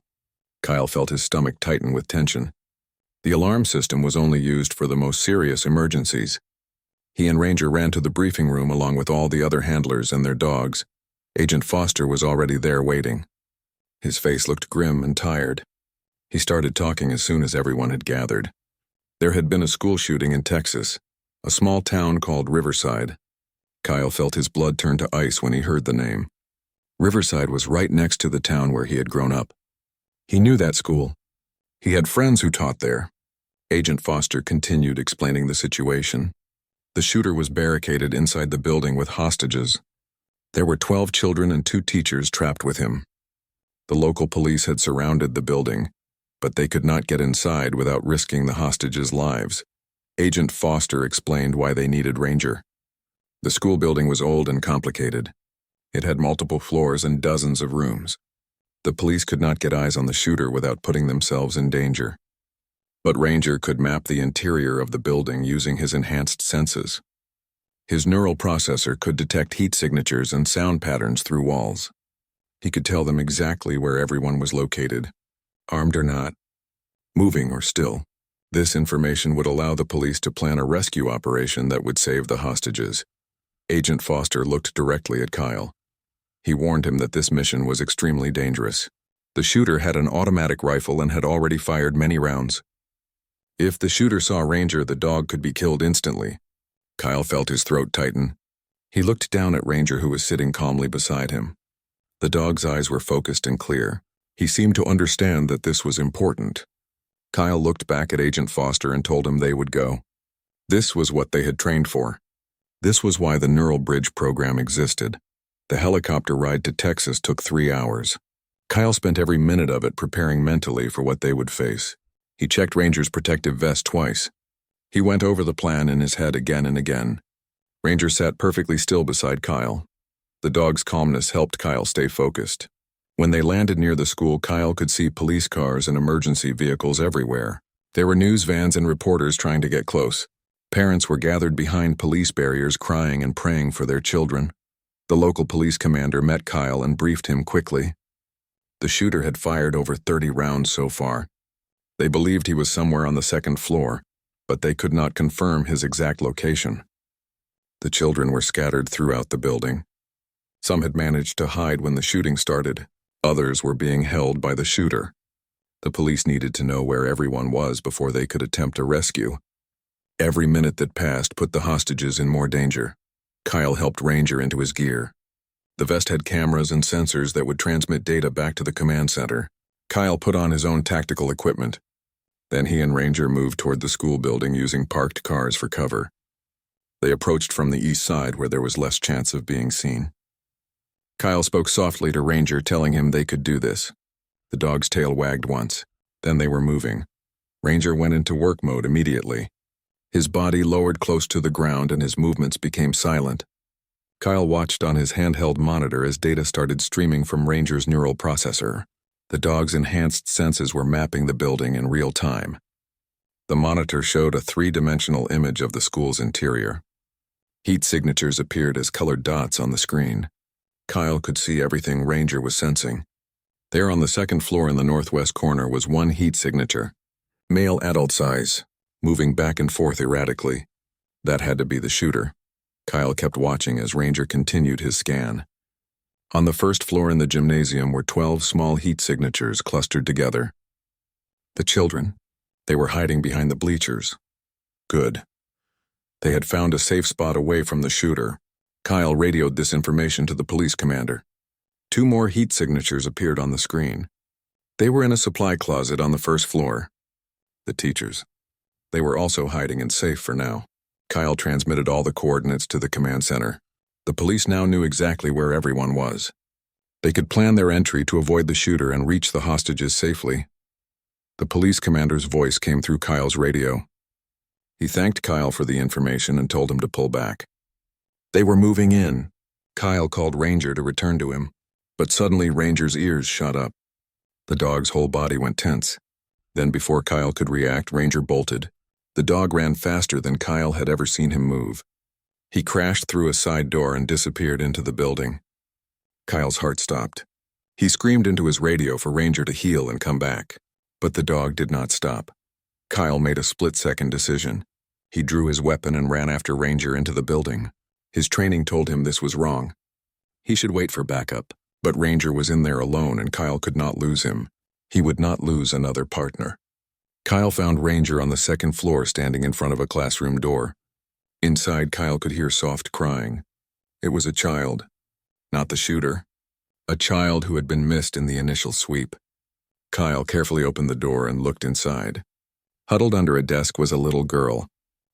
Kyle felt his stomach tighten with tension. The alarm system was only used for the most serious emergencies. He and Ranger ran to the briefing room along with all the other handlers and their dogs. Agent Foster was already there waiting. His face looked grim and tired. He started talking as soon as everyone had gathered. There had been a school shooting in Texas, a small town called Riverside. Kyle felt his blood turn to ice when he heard the name. Riverside was right next to the town where he had grown up. He knew that school. He had friends who taught there. Agent Foster continued explaining the situation. The shooter was barricaded inside the building with hostages. There were 12 children and 2 teachers trapped with him. The local police had surrounded the building, but they could not get inside without risking the hostages' lives. Agent Foster explained why they needed Ranger. The school building was old and complicated. It had multiple floors and dozens of rooms. The police could not get eyes on the shooter without putting themselves in danger. But Ranger could map the interior of the building using his enhanced senses. His neural processor could detect heat signatures and sound patterns through walls. He could tell them exactly where everyone was located, armed or not, moving or still. This information would allow the police to plan a rescue operation that would save the hostages. Agent Foster looked directly at Kyle. He warned him that this mission was extremely dangerous. The shooter had an automatic rifle and had already fired many rounds. If the shooter saw Ranger, the dog could be killed instantly. Kyle felt his throat tighten. He looked down at Ranger, who was sitting calmly beside him. The dog's eyes were focused and clear. He seemed to understand that this was important. Kyle looked back at Agent Foster and told him they would go. This was what they had trained for. This was why the Neural Bridge program existed. The helicopter ride to Texas took 3 hours. Kyle spent every minute of it preparing mentally for what they would face. He checked Ranger's protective vest twice. He went over the plan in his head again and again. Ranger sat perfectly still beside Kyle. The dog's calmness helped Kyle stay focused. When they landed near the school, Kyle could see police cars and emergency vehicles everywhere. There were news vans and reporters trying to get close. Parents were gathered behind police barriers crying and praying for their children. The local police commander met Kyle and briefed him quickly. The shooter had fired over 30 rounds so far. They believed he was somewhere on the 2nd floor, but they could not confirm his exact location. The children were scattered throughout the building. Some had managed to hide when the shooting started. Others were being held by the shooter. The police needed to know where everyone was before they could attempt a rescue. Every minute that passed put the hostages in more danger. Kyle helped Ranger into his gear. The vest had cameras and sensors that would transmit data back to the command center. Kyle put on his own tactical equipment. Then he and Ranger moved toward the school building using parked cars for cover. They approached from the east side where there was less chance of being seen. Kyle spoke softly to Ranger, telling him they could do this. The dog's tail wagged once. Then they were moving. Ranger went into work mode immediately. His body lowered close to the ground and his movements became silent. Kyle watched on his handheld monitor as data started streaming from Ranger's neural processor. The dog's enhanced senses were mapping the building in real time. The monitor showed a 3-dimensional image of the school's interior. Heat signatures appeared as colored dots on the screen. Kyle could see everything Ranger was sensing. There on the 2nd floor in the northwest corner was one heat signature. Male adult size, moving back and forth erratically. That had to be the shooter. Kyle kept watching as Ranger continued his scan. On the 1st floor in the gymnasium were 12 small heat signatures clustered together. The children. They were hiding behind the bleachers. Good. They had found a safe spot away from the shooter. Kyle radioed this information to the police commander. 2 more heat signatures appeared on the screen. They were in a supply closet on the first floor. The teachers. They were also hiding and safe for now. Kyle transmitted all the coordinates to the command center. The police now knew exactly where everyone was. They could plan their entry to avoid the shooter and reach the hostages safely. The police commander's voice came through Kyle's radio. He thanked Kyle for the information and told him to pull back. They were moving in. Kyle called Ranger to return to him, but suddenly Ranger's ears shot up. The dog's whole body went tense. Then before Kyle could react, Ranger bolted. The dog ran faster than Kyle had ever seen him move. He crashed through a side door and disappeared into the building. Kyle's heart stopped. He screamed into his radio for Ranger to heal and come back, but the dog did not stop. Kyle made a split-second decision. He drew his weapon and ran after Ranger into the building. His training told him this was wrong. He should wait for backup, but Ranger was in there alone and Kyle could not lose him. He would not lose another partner. Kyle found Ranger on the second floor standing in front of a classroom door. Inside, Kyle could hear soft crying. It was a child, not the shooter. A child who had been missed in the initial sweep. Kyle carefully opened the door and looked inside. Huddled under a desk was a little girl.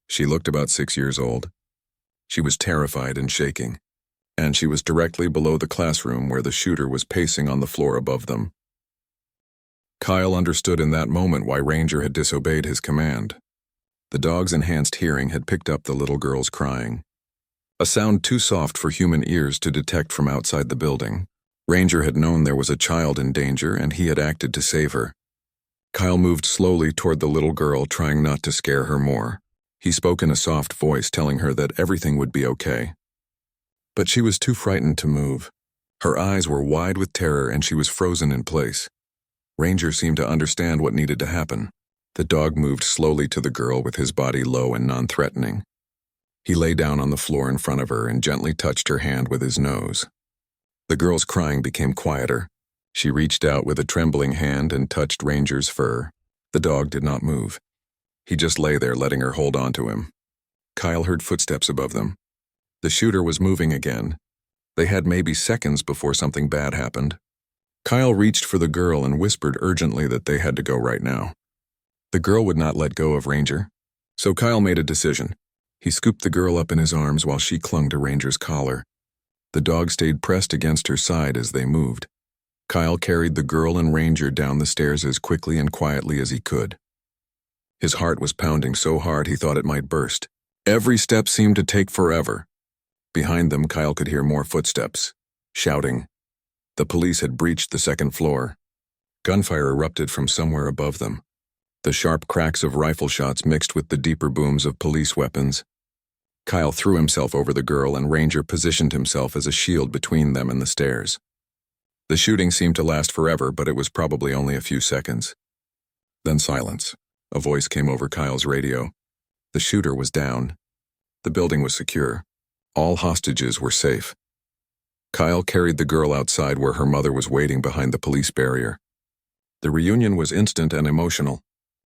She looked about 6 years old. She was terrified and shaking, and she was directly below the classroom where the shooter was pacing on the floor above them. Kyle understood in that moment why Ranger had disobeyed his command. The dog's enhanced hearing had picked up the little girl's crying. A sound too soft for human ears to detect from outside the building. Ranger had known there was a child in danger and he had acted to save her. Kyle moved slowly toward the little girl, trying not to scare her more. He spoke in a soft voice, telling her that everything would be okay. But she was too frightened to move. Her eyes were wide with terror and she was frozen in place. Ranger seemed to understand what needed to happen. The dog moved slowly to the girl with his body low and non-threatening. He lay down on the floor in front of her and gently touched her hand with his nose. The girl's crying became quieter. She reached out with a trembling hand and touched Ranger's fur. The dog did not move. He just lay there, letting her hold on to him. Kyle heard footsteps above them. The shooter was moving again. They had maybe seconds before something bad happened. Kyle reached for the girl and whispered urgently that they had to go right now. The girl would not let go of Ranger, so Kyle made a decision. He scooped the girl up in his arms while she clung to Ranger's collar. The dog stayed pressed against her side as they moved. Kyle carried the girl and Ranger down the stairs as quickly and quietly as he could. His heart was pounding so hard he thought it might burst. Every step seemed to take forever. Behind them, Kyle could hear more footsteps, shouting. The police had breached the second floor. Gunfire erupted from somewhere above them. The sharp cracks of rifle shots mixed with the deeper booms of police weapons. Kyle threw himself over the girl and Ranger positioned himself as a shield between them and the stairs. The shooting seemed to last forever, but it was probably only a few seconds. Then silence. A voice came over Kyle's radio. The shooter was down. The building was secure. All hostages were safe. Kyle carried the girl outside where her mother was waiting behind the police barrier. The reunion was instant and emotional.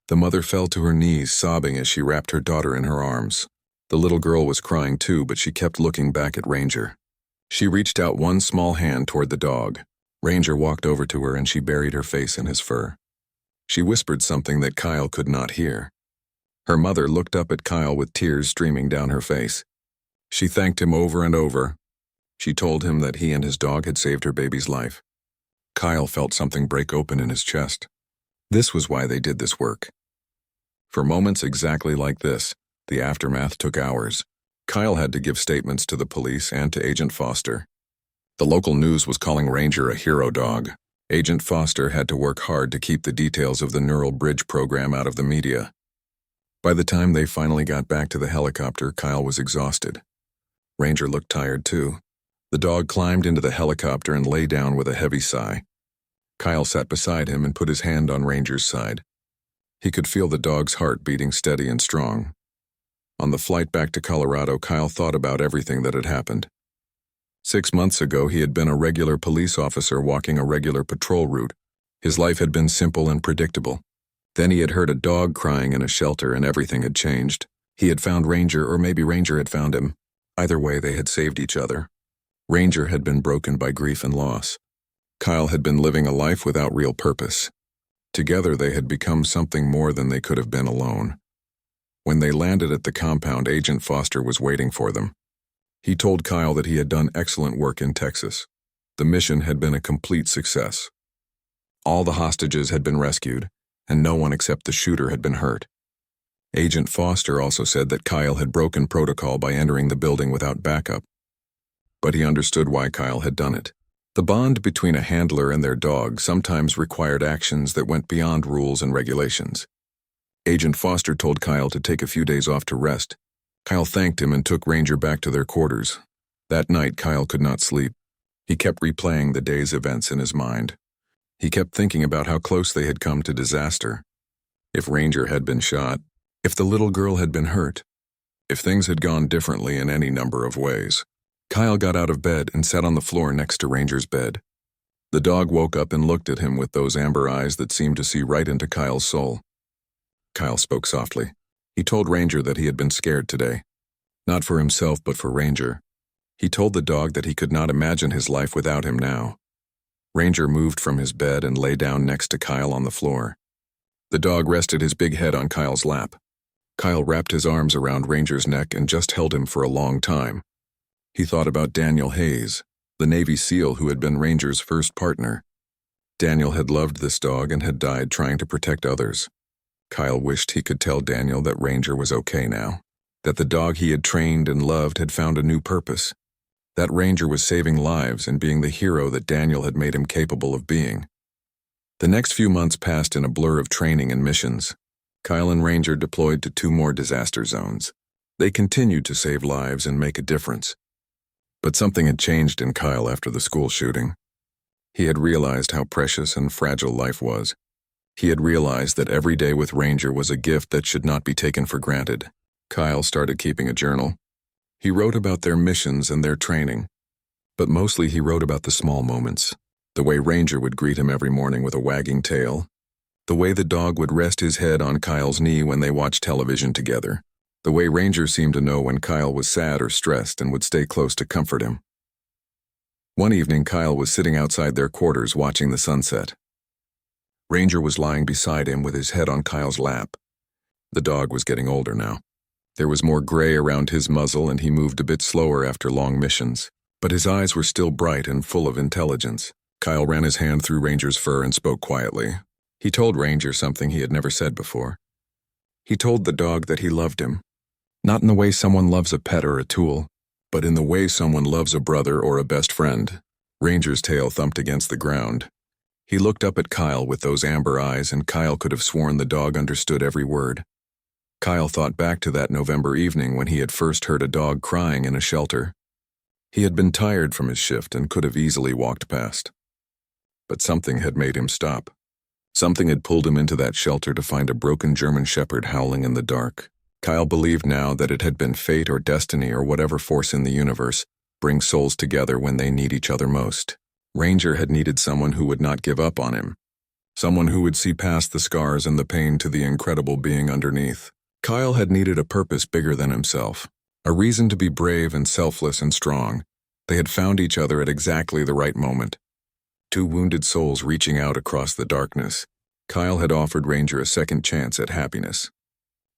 The mother fell to her knees, sobbing as she wrapped her daughter in her arms. The little girl was crying too, but she kept looking back at Ranger. She reached out one small hand toward the dog. Ranger walked over to her and she buried her face in his fur. She whispered something that Kyle could not hear. Her mother looked up at Kyle with tears streaming down her face. She thanked him over and over. She told him that he and his dog had saved her baby's life. Kyle felt something break open in his chest. This was why they did this work. For moments exactly like this, the aftermath took hours. Kyle had to give statements to the police and to Agent Foster. The local news was calling Ranger a hero dog. Agent Foster had to work hard to keep the details of the neural bridge program out of the media. By the time they finally got back to the helicopter, Kyle was exhausted. Ranger looked tired too. The dog climbed into the helicopter and lay down with a heavy sigh. Kyle sat beside him and put his hand on Ranger's side. He could feel the dog's heart beating steady and strong. On the flight back to Colorado, Kyle thought about everything that had happened. 6 months ago, he had been a regular police officer walking a regular patrol route. His life had been simple and predictable. Then he had heard a dog crying in a shelter and everything had changed. He had found Ranger, or maybe Ranger had found him. Either way, they had saved each other. Ranger had been broken by grief and loss. Kyle had been living a life without real purpose. Together, they had become something more than they could have been alone. When they landed at the compound, Agent Foster was waiting for them. He told Kyle that he had done excellent work in Texas. The mission had been a complete success. All the hostages had been rescued, and no one except the shooter had been hurt. Agent Foster also said that Kyle had broken protocol by entering the building without backup. But he understood why Kyle had done it. The bond between a handler and their dog sometimes required actions that went beyond rules and regulations. Agent Foster told Kyle to take a few days off to rest. Kyle thanked him and took Ranger back to their quarters. That night, Kyle could not sleep. He kept replaying the day's events in his mind. He kept thinking about how close they had come to disaster. If Ranger had been shot, if the little girl had been hurt, if things had gone differently in any number of ways. Kyle got out of bed and sat on the floor next to Ranger's bed. The dog woke up and looked at him with those amber eyes that seemed to see right into Kyle's soul. Kyle spoke softly. He told Ranger that he had been scared today. Not for himself, but for Ranger. He told the dog that he could not imagine his life without him now. Ranger moved from his bed and lay down next to Kyle on the floor. The dog rested his big head on Kyle's lap. Kyle wrapped his arms around Ranger's neck and just held him for a long time. He thought about Daniel Hayes, the Navy SEAL who had been Ranger's first partner. Daniel had loved this dog and had died trying to protect others. Kyle wished he could tell Daniel that Ranger was okay now, that the dog he had trained and loved had found a new purpose, that Ranger was saving lives and being the hero that Daniel had made him capable of being. The next few months passed in a blur of training and missions. Kyle and Ranger deployed to 2 more disaster zones. They continued to save lives and make a difference. But something had changed in Kyle after the school shooting. He had realized how precious and fragile life was. He had realized that every day with Ranger was a gift that should not be taken for granted. Kyle started keeping a journal. He wrote about their missions and their training. But mostly he wrote about the small moments. The way Ranger would greet him every morning with a wagging tail. The way the dog would rest his head on Kyle's knee when they watched television together. The way Ranger seemed to know when Kyle was sad or stressed and would stay close to comfort him. One evening, Kyle was sitting outside their quarters watching the sunset. Ranger was lying beside him with his head on Kyle's lap. The dog was getting older now. There was more gray around his muzzle and he moved a bit slower after long missions. But his eyes were still bright and full of intelligence. Kyle ran his hand through Ranger's fur and spoke quietly. He told Ranger something he had never said before. He told the dog that he loved him. Not in the way someone loves a pet or a tool, but in the way someone loves a brother or a best friend. Ranger's tail thumped against the ground. He looked up at Kyle with those amber eyes, and Kyle could have sworn the dog understood every word. Kyle thought back to that November evening when he had first heard a dog crying in a shelter. He had been tired from his shift and could have easily walked past. But something had made him stop. Something had pulled him into that shelter to find a broken German shepherd howling in the dark. Kyle believed now that it had been fate or destiny or whatever force in the universe bring souls together when they need each other most. Ranger had needed someone who would not give up on him. Someone who would see past the scars and the pain to the incredible being underneath. Kyle had needed a purpose bigger than himself. A reason to be brave and selfless and strong. They had found each other at exactly the right moment. 2 wounded souls reaching out across the darkness. Kyle had offered Ranger a second chance at happiness.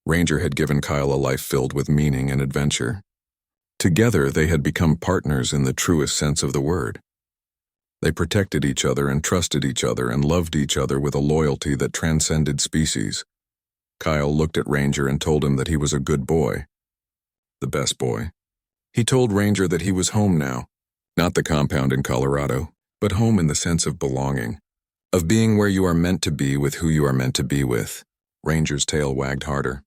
Ranger had given Kyle a life filled with meaning and adventure. Together, they had become partners in the truest sense of the word. They protected each other and trusted each other and loved each other with a loyalty that transcended species. Kyle looked at Ranger and told him that he was a good boy. The best boy. He told Ranger that he was home now. Not the compound in Colorado, but home in the sense of belonging. Of being where you are meant to be with who you are meant to be with. Ranger's tail wagged harder.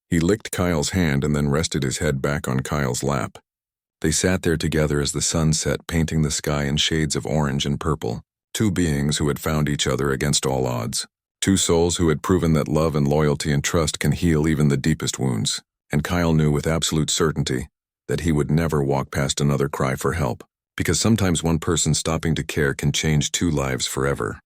He licked Kyle's hand and then rested his head back on Kyle's lap. They sat there together as the sun set, painting the sky in shades of orange and purple. 2 beings who had found each other against all odds. 2 souls who had proven that love and loyalty and trust can heal even the deepest wounds. And Kyle knew with absolute certainty that he would never walk past another cry for help, because sometimes one person stopping to care can change 2 lives forever.